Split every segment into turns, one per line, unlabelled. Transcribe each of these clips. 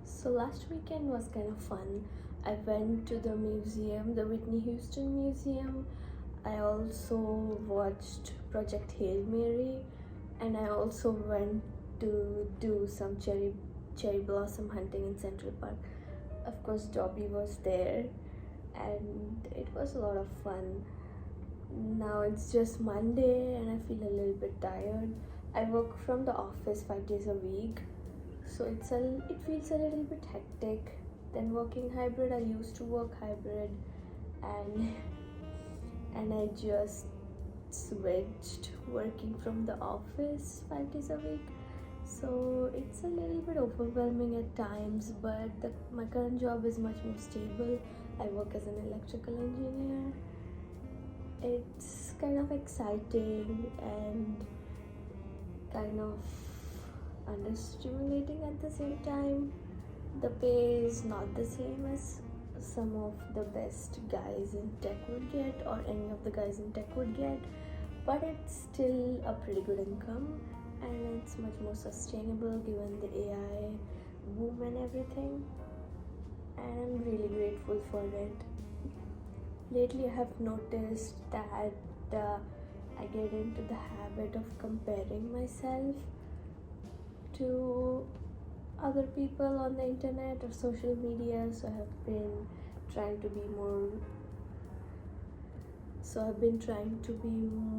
So last weekend was kind of fun. I went to the museum, the Whitney Houston Museum. I also watched Project Hail Mary, and I also went to do some cherry blossom hunting in Central Park. Of course, Dobby was there, and it was a lot of fun. Now it's just Monday, and I feel a little bit tired. I work from the office 5 days a week, so it feels a little bit hectic than working hybrid. I used to work hybrid, and I just switched working from the office 5 days a week, so it's a little bit overwhelming at times, but my current job is much more stable. I work as an electrical engineer. It's kind of exciting and kind of understimulating at the same time. The pay is not the same as some of the best guys in tech would get, or any of the guys in tech would get, but it's still a pretty good income, and it's much more sustainable given the AI boom and everything, and I'm really grateful for it. Lately I have noticed that I get into the habit of comparing myself to other people on the internet or social media, so I've been trying to be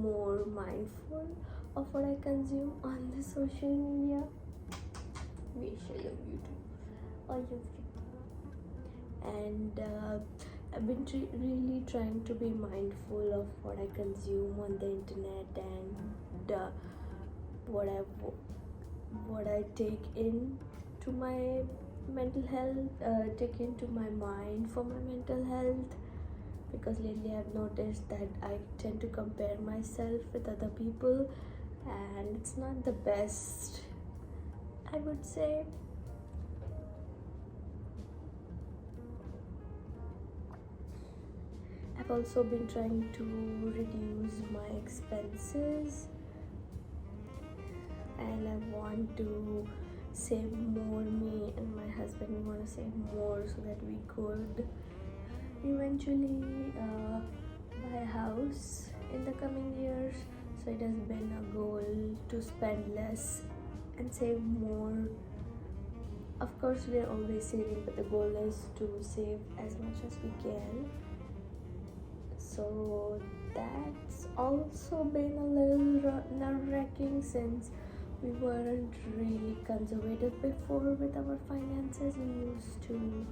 more mindful of what I consume on the social media. Wish I love you too, all of you. And I've been really trying to be mindful of what I consume on the internet, and what I take in to my mental health, take into my mind for my mental health, because lately I've noticed that I tend to compare myself with other people, and it's not the best, I would say. I've also been trying to reduce my expenses, and I want to save more. Me and my husband, we want to save more so that we could eventually buy a house in the coming years. So it has been a goal to spend less and save more. Of course, we are always saving, but the goal is to save as much as we can. So that's also been a little nerve-wracking since we weren't really conservative before with our finances. We used to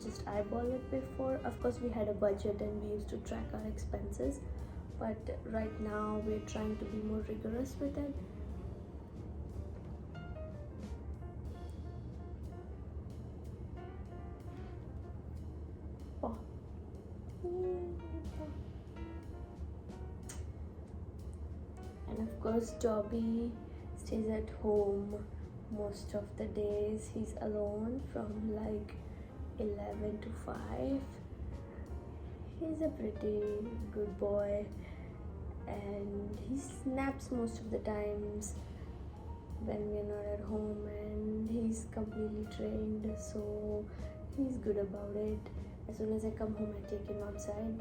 just eyeball it before. Of course, we had a budget and we used to track our expenses, but right now we're trying to be more rigorous with it. And of course, Dobby stays at home most of the days. He's alone from like 11 to 5. He's a pretty good boy and he naps most of the times when we're not at home, and he's completely trained, so he's good about it. As soon as I come home, I take him outside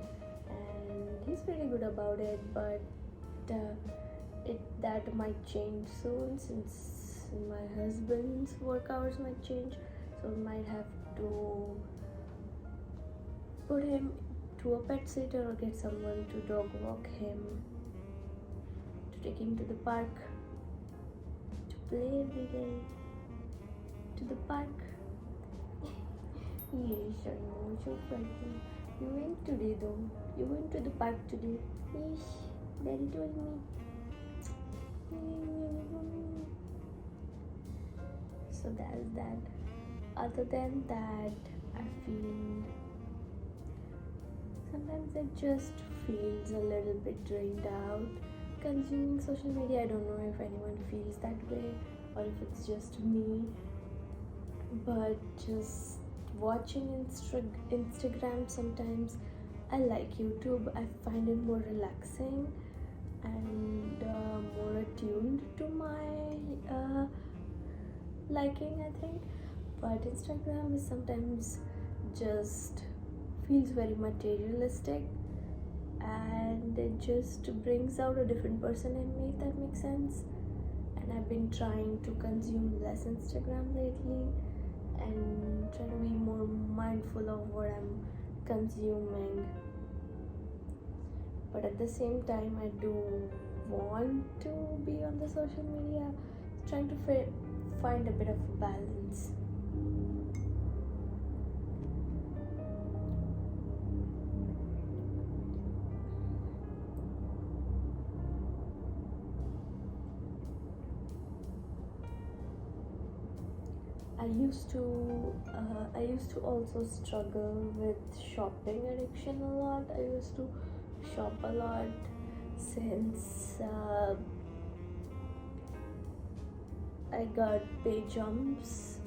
and he's pretty good about it, but that might change soon since my husband's work hours might change, so we might have to put him to a pet sitter or get someone to dog walk him, to take him to the park, to play every day, to the park. Yes, I know, so funny. You went today though. You went to the park today. Yes, Daddy told me. So that's that. Other than that, I feel sometimes it just feels a little bit drained out consuming social media. I don't know if anyone feels that way or if it's just me, but just watching Instagram sometimes. I like YouTube. I find it more relaxing and more attuned to my liking, I think. But Instagram is sometimes just feels very materialistic and it just brings out a different person in me, if that makes sense. And I've been trying to consume less Instagram lately and try to be more mindful of what I'm consuming. But at the same time, I do want to be on the social media, trying to find a bit of balance. I used to also struggle with shopping addiction a lot. I used to shop a lot since I got pay jumps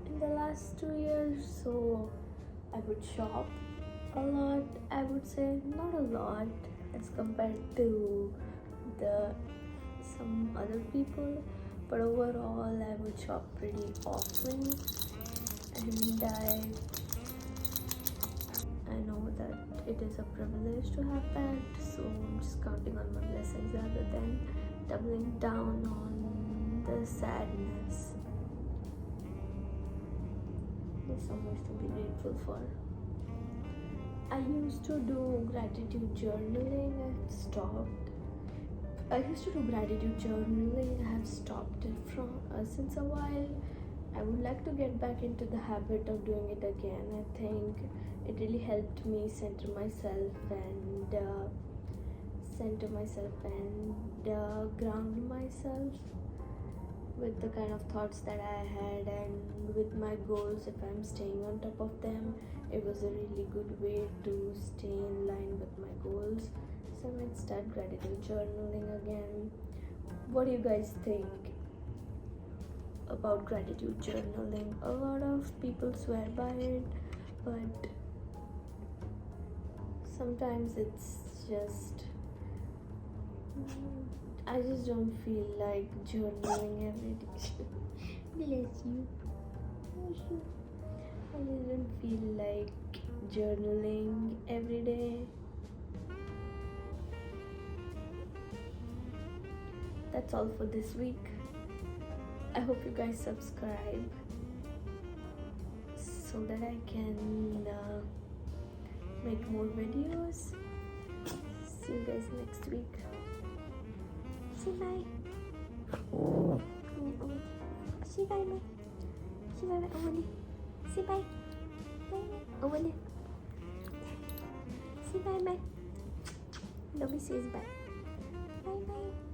in the last 2 years, so I would shop a lot. I would say not a lot as compared to some other people, but overall I would shop pretty often, and I know that it is a privilege to have that, so I'm just counting on my blessings rather than doubling down on the sadness. There's so much to be grateful for. I used to do gratitude journaling. I used to do gratitude journaling. I have stopped it since a while. I would like to get back into the habit of doing it again. I think it really helped me center myself and ground myself with the kind of thoughts that I had and with my goals. If I'm staying on top of them, it was a really good way to stay in line with my goals. So I might start gratitude journaling again. What do you guys think about gratitude journaling? A lot of people swear by it, but sometimes it's just I just don't feel like journaling every day. Bless you. Bless you. I didn't feel like journaling every day. That's all for this week. I hope you guys subscribe so that I can make more videos. See you guys next week. Say bye. Say bye, bye. Say bye, bye. Awali. Say bye. Bye. Awali. Say bye, bye. Nobody says bye. Bye, bye.